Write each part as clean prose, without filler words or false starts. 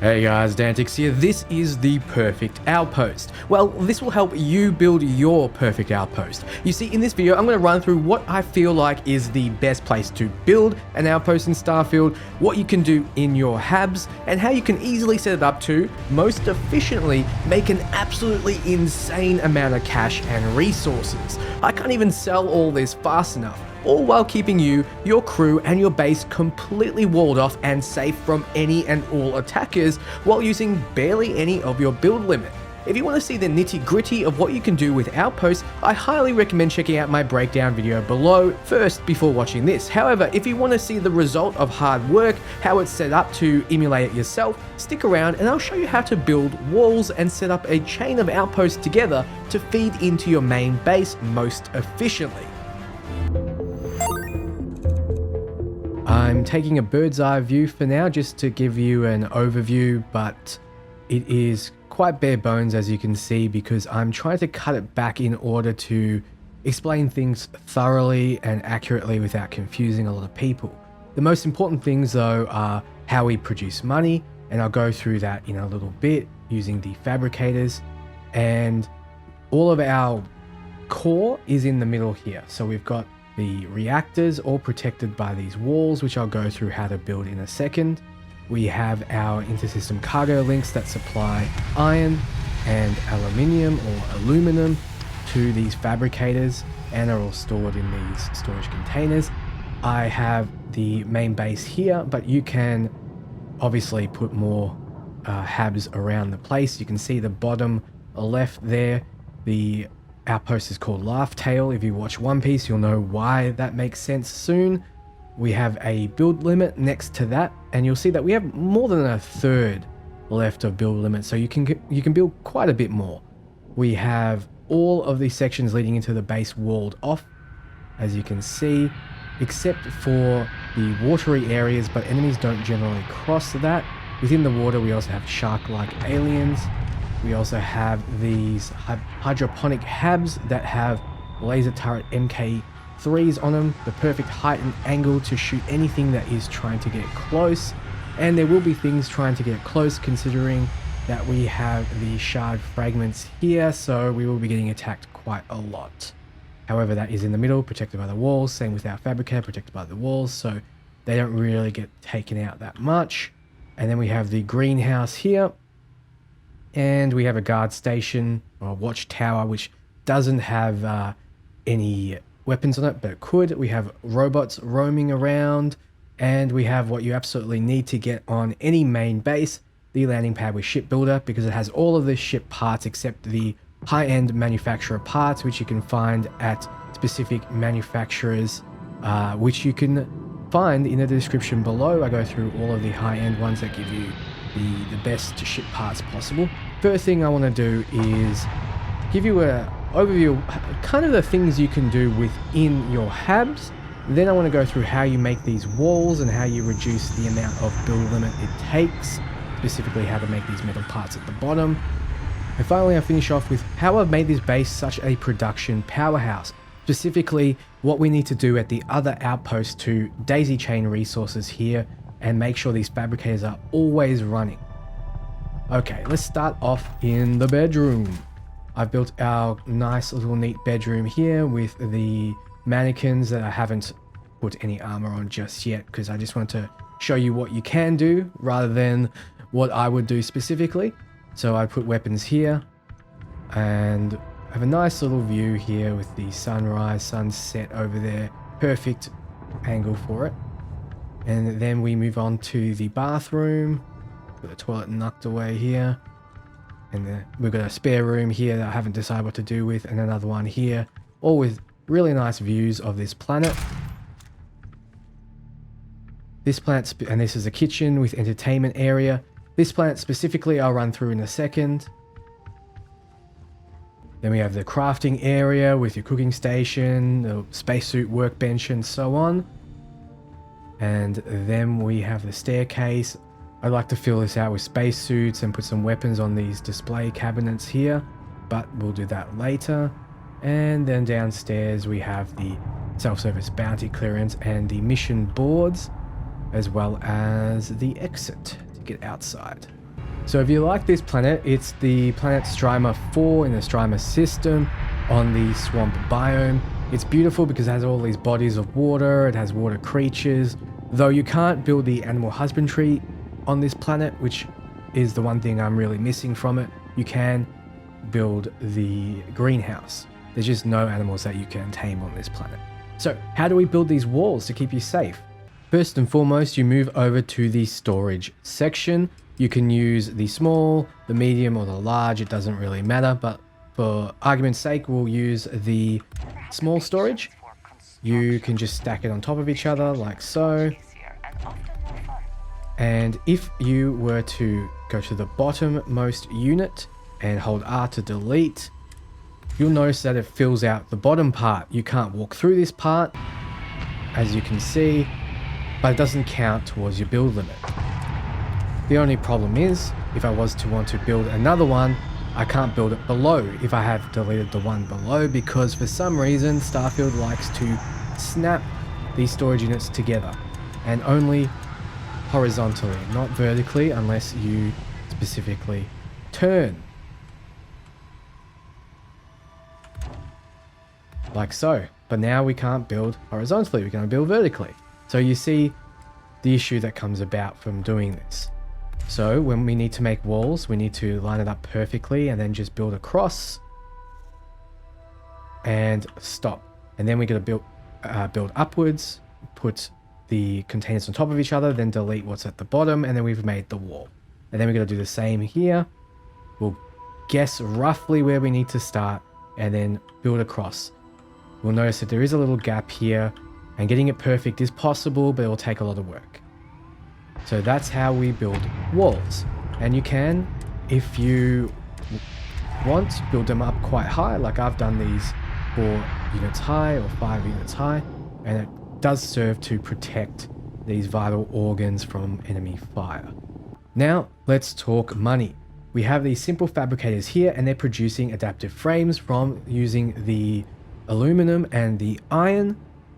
Hey guys, Dantix here. This is the perfect outpost. Well, this will help you build your perfect outpost. You see, in this video, I'm going to run through what I feel like is the best place to build an outpost in Starfield, what you can do in your habs, and how you can easily set it up to most efficiently make an absolutely insane amount of cash and resources. I can't even sell all this fast enough, all while keeping you, your crew, and your base completely walled off and safe from any and all attackers while using barely any of your build limit. If you want to see the nitty gritty of what you can do with Outposts, I highly recommend checking out my breakdown video below first before watching this. However, if you want to see the result of hard work, how it's set up to emulate it yourself, stick around and I'll show you how to build walls and set up a chain of outposts together to feed into your main base most efficiently. I'm taking a bird's eye view for now just to give you an overview, but it is quite bare bones as you can see because I'm trying to cut it back in order to explain things thoroughly and accurately without confusing a lot of people. The most important things though are how we produce money, and I'll go through that in a little bit using the Fabricators, and all of our core is in the middle here. So we've got the reactors all protected by these walls, which I'll go through how to build in a second. We have our intersystem cargo links that supply iron and aluminium or aluminum to these fabricators and are all stored in these storage containers. I have the main base here, but you can obviously put more habs around the place. You can see the bottom left there, the outpost is called Laugh Tale. If you watch One Piece, you'll know why that makes sense soon. We have a build limit next to that, and you'll see that we have more than a third left of build limit, so you can build quite a bit more. We have all of these sections leading into the base walled off, as you can see, except for the watery areas, but enemies don't generally cross that. Within the water, we also have shark-like aliens. We also have these hydroponic habs that have laser turret MK3s on them, the perfect height and angle to shoot anything that is trying to get close. And there will be things trying to get close considering that we have the shard fragments here, so we will be getting attacked quite a lot. However, that is in the middle, protected by the walls, same with our fabricator, protected by the walls, so they don't really get taken out that much. And then we have the greenhouse here. And we have a guard station or a watchtower, which doesn't have any weapons on it, but it could. We have robots roaming around, and we have what you absolutely need to get on any main base, the landing pad with shipbuilder, because it has all of the ship parts except the high-end manufacturer parts, which you can find at specific manufacturers, which you can find in the description below. I go through all of the high-end ones that give you the best ship parts possible. First thing I want to do is give you an overview of kind of the things you can do within your habs. Then I want to go through how you make these walls and how you reduce the amount of build limit it takes, specifically how to make these metal parts at the bottom. And finally, I finish off with how I've made this base such a production powerhouse, specifically what we need to do at the other outposts to daisy chain resources here and make sure these fabricators are always running. Okay, let's start off in the bedroom. I've built our nice little neat bedroom here with the mannequins that I haven't put any armor on just yet because I just want to show you what you can do rather than what I would do specifically. So I put weapons here and have a nice little view here with the sunrise, sunset over there. Perfect angle for it. And then we move on to the bathroom. Got the toilet knocked away here. And we've got a spare room here that I haven't decided what to do with. And another one here. All with really nice views of this planet. This planet, and this is a kitchen with entertainment area. This planet specifically I'll run through in a second. Then we have the crafting area with your cooking station, the spacesuit workbench and so on. And then we have the staircase. I'd like to fill this out with spacesuits and put some weapons on these display cabinets here, but we'll do that later. And then downstairs we have the self-service bounty clearance and the mission boards, as well as the exit to get outside. So if you like this planet, it's the planet Strimer 4 in the Strimer system on the swamp biome. It's beautiful because it has all these bodies of water, it has water creatures, though you can't build the animal husbandry on this planet, which is the one thing I'm really missing from it. You can build the greenhouse. There's just no animals that you can tame on this planet. So how do we build these walls to keep you safe? First and foremost, you move over to the storage section. You can use the small, the medium, or the large, it doesn't really matter, but for argument's sake, we'll use the small storage. You can just stack it on top of each other like so. And if you were to go to the bottommost unit and hold R to delete, you'll notice that it fills out the bottom part. You can't walk through this part, as you can see, but it doesn't count towards your build limit. The only problem is, if I was to want to build another one, I can't build it below if I have deleted the one below, because for some reason Starfield likes to snap these storage units together, and only horizontally, not vertically, unless you specifically turn. Like so. But now we can't build horizontally, we're going to build vertically. So you see the issue that comes about from doing this. So when we need to make walls, we need to line it up perfectly and then just build across and stop. And then we're going to build upwards, put the containers on top of each other, then delete what's at the bottom, and then we've made the wall. And then we're going to do the same here. We'll guess roughly where we need to start and then build across. We'll notice that there is a little gap here, and getting it perfect is possible, but it will take a lot of work. So that's how we build walls. And you can, if you want, build them up quite high, like I've done these 4 units high or 5 units high, and it does serve to protect these vital organs from enemy fire. Now let's talk money. We have these simple fabricators here, and they're producing adaptive frames from using the aluminum and the iron,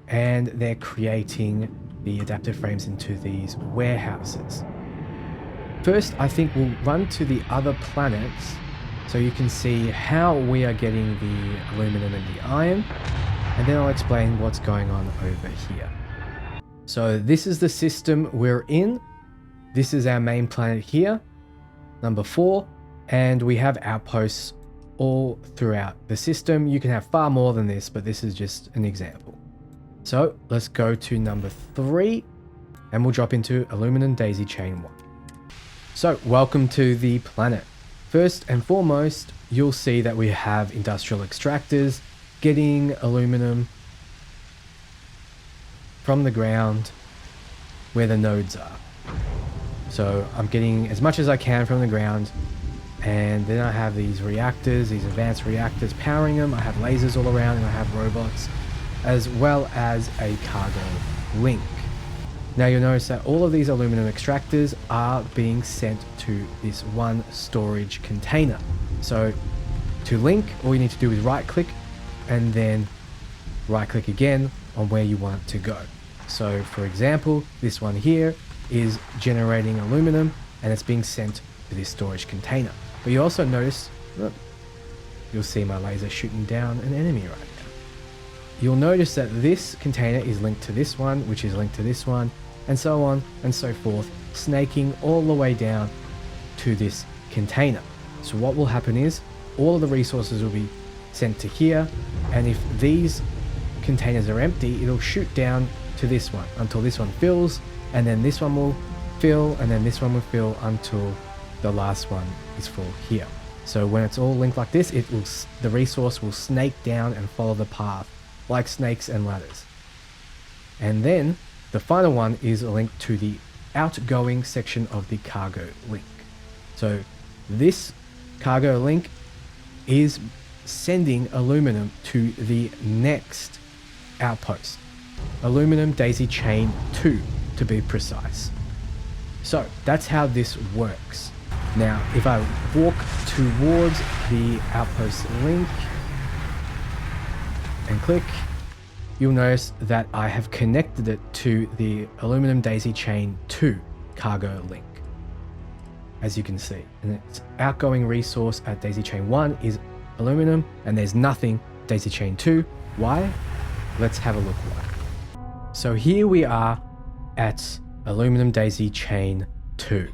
and they're creating the adaptive frames into these warehouses. First, I think we'll run to the other planets so you can see how we are getting the aluminum and the iron, and then I'll explain what's going on over here. So this is the system we're in. This is our main planet here, number 4, and we have outposts all throughout the system. You can have far more than this, but this is just an example. So let's go to number 3 and we'll drop into aluminum daisy chain 1. So welcome to the planet. First and foremost, you'll see that we have industrial extractors getting aluminum from the ground where the nodes are. So I'm getting as much as I can from the ground, and then I have these reactors, these advanced reactors powering them. I have lasers all around, and I have robots, as well as a cargo link. Now you'll notice that all of these aluminum extractors are being sent to this one storage container. So to link, all you need to do is right click and then right click again on where you want it to go. So for example, this one here is generating aluminum and it's being sent to this storage container. But you also notice, look, you'll see my laser shooting down an enemy right now. You'll notice that this container is linked to this one, which is linked to this one, and so on and so forth, snaking all the way down to this container. So what will happen is all of the resources will be sent to here, and if these containers are empty, it'll shoot down to this one until this one fills, and then this one will fill, and then this one will fill until the last one is full here. So when it's all linked like this, the resource will snake down and follow the path like snakes and ladders. And then the final one is linked to the outgoing section of the cargo link. So this cargo link is sending aluminum to the next outpost, aluminum daisy chain 2 to be precise. So that's how this works. Now if I walk towards the outpost link and click, you'll notice that I have connected it to the aluminum daisy chain 2 cargo link. as you can see. And its outgoing resource at daisy chain 1 is aluminum, and there's nothing daisy chain 2. Why? Let's have a look why. So here we are at aluminum daisy chain 2.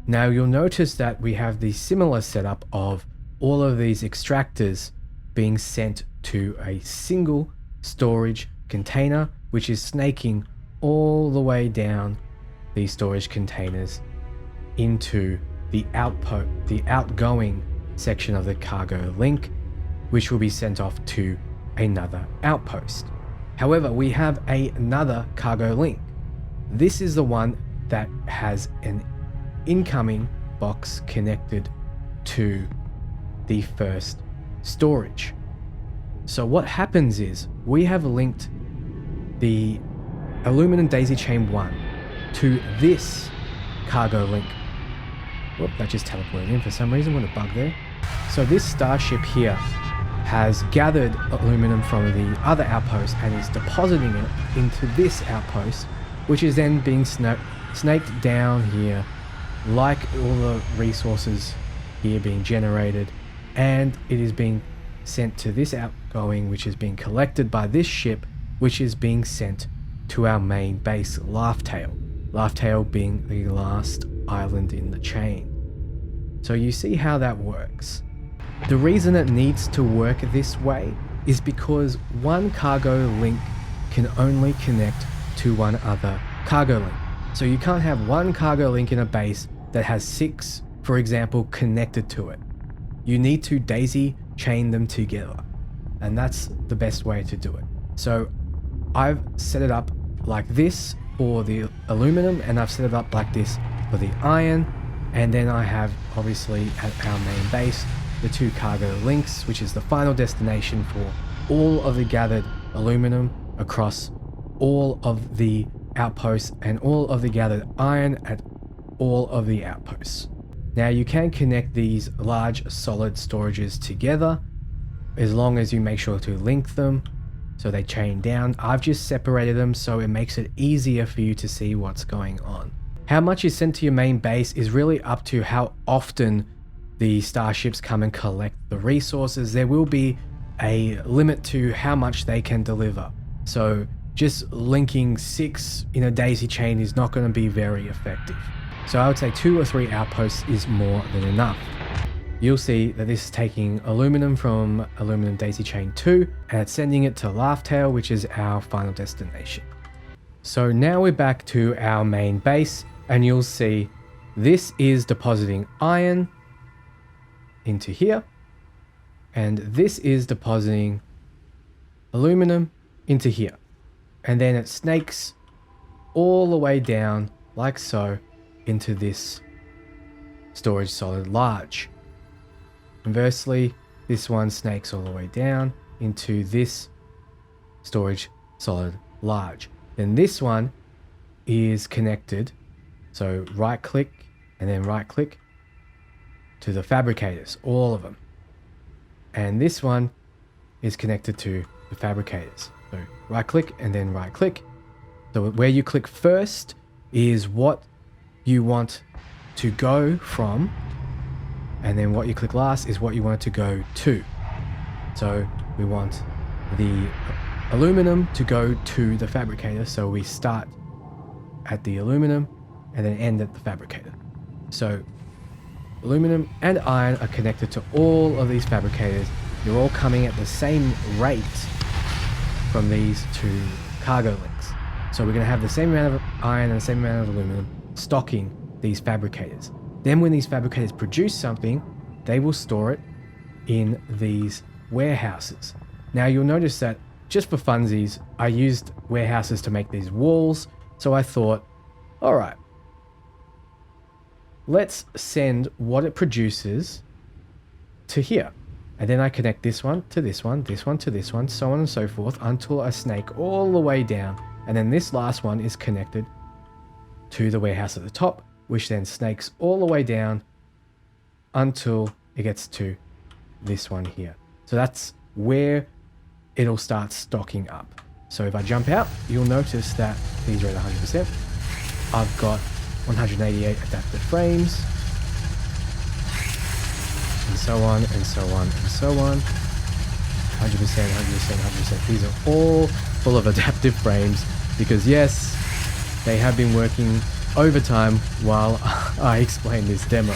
Now you'll notice that we have the similar setup of all of these extractors being sent to a single storage container, which is snaking all the way down these storage containers into the outgoing section of the cargo link, which will be sent off to another outpost. However, we have another cargo link. This is the one that has an incoming box connected to the first storage. So what happens is we have linked the aluminum daisy chain 1 to this cargo link. Whoop, that just teleported in for some reason. What a bug there. So this starship here has gathered aluminum from the other outpost and is depositing it into this outpost, which is then being snaked down here, like all the resources here being generated, and it is being sent to this outgoing, which is being collected by this ship, which is being sent to our main base, Laughtail. Laughtail being the last island in the chain. So you see how that works. The reason it needs to work this way is because one cargo link can only connect to one other cargo link. So you can't have one cargo link in a base that has 6, for example, connected to it. You need to daisy chain them together, and that's the best way to do it. So I've set it up like this for the aluminum, and I've set it up like this for the iron, and then I have obviously at our main base the 2 cargo links, which is the final destination for all of the gathered aluminum across all of the outposts and all of the gathered iron at all of the outposts. Now you can connect these large solid storages together as long as you make sure to link them so they chain down. I've just separated them so it makes it easier for you to see what's going on. How much is sent to your main base is really up to how often the starships come and collect the resources. There will be a limit to how much they can deliver. So just linking 6 in a daisy chain is not going to be very effective. So I would say 2 or 3 outposts is more than enough. You'll see that this is taking aluminum from aluminum daisy chain 2 and it's sending it to Laughtail, which is our final destination. So now we're back to our main base, and you'll see this is depositing iron into here, and this is depositing aluminum into here, and then it snakes all the way down like so into this storage solid large. Conversely, this one snakes all the way down into this storage solid large. Then this one is connected, so right click and then right click to the Fabricators, all of them. And this one is connected to the Fabricators. So right click and then right click. So where you click first is what you want to go from, and then what you click last is what you want it to go to. So we want the aluminum to go to the Fabricator, so we start at the aluminum and then end at the Fabricator. So aluminum and iron are connected to all of these Fabricators. They're all coming at the same rate from these 2 cargo links. So we're going to have the same amount of iron and the same amount of aluminum stocking these Fabricators. Then when these Fabricators produce something, they will store it in these warehouses. Now you'll notice that just for funsies, I used warehouses to make these walls. So I thought, all right, let's send what it produces to here. And then I connect this one to this one, this one to this one, so on and so forth until I snake all the way down. And then this last one is connected to the warehouse at the top, which then snakes all the way down until it gets to this one here. So that's where it'll start stocking up. So if I jump out, you'll notice that these are at 100%. I've got 188 adaptive frames. so on and so on and so on. 100%, 100%, 100%. These are all full of adaptive frames because yes, they have been working overtime while I explain this demo.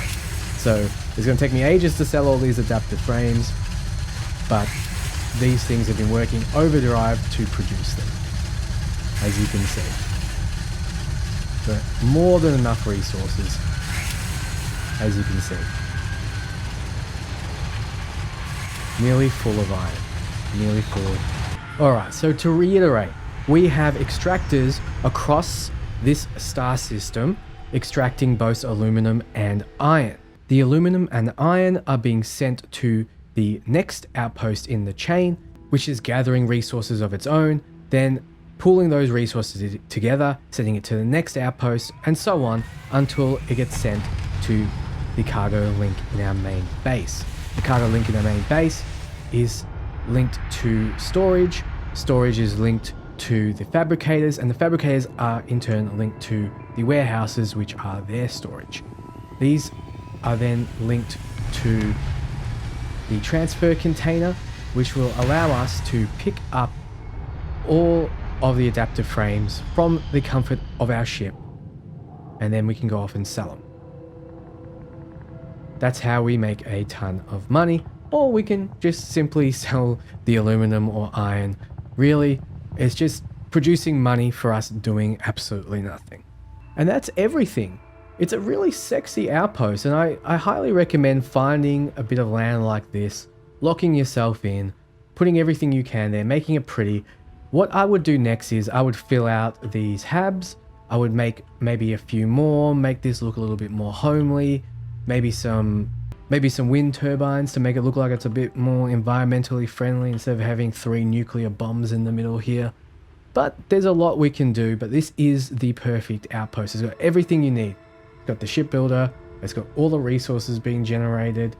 So it's going to take me ages to sell all these adaptive frames, but these things have been working overdrive to produce them, as you can see. But more than enough resources, as you can see. Nearly full of iron. Nearly full. Alright, so to reiterate, we have extractors across this star system extracting both aluminum and iron. The aluminum and iron are being sent to the next outpost in the chain, which is gathering resources of its own, then pooling those resources together, sending it to the next outpost, and so on until it gets sent to the cargo link in our main base. The cargo link in our main base is linked to storage. Storage is linked to the fabricators, and the fabricators are in turn linked to the warehouses, which are their storage. These are then linked to the transfer container, which will allow us to pick up all of the adaptive frames from the comfort of our ship, and then we can go off and sell them. That's how we make a ton of money, or we can just simply sell the aluminum or iron. Really, it's just producing money for us doing absolutely nothing. And that's everything. It's a really sexy outpost, and I highly recommend finding a bit of land like this, locking yourself in, putting everything you can there, making it pretty. What I would do next is I would fill out these habs. I would make maybe a few more, make this look a little bit more homely, maybe some wind turbines to make it look like it's a bit more environmentally friendly instead of having 3 nuclear bombs in the middle here. But there's a lot we can do, but this is the perfect outpost. It's got everything you need. It's got the shipbuilder, it's got all the resources being generated,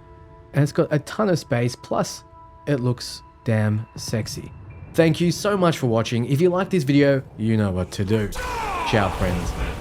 and it's got a ton of space, plus it looks damn sexy. Thank you so much for watching. If you like this video, you know what to do. Ciao, friends.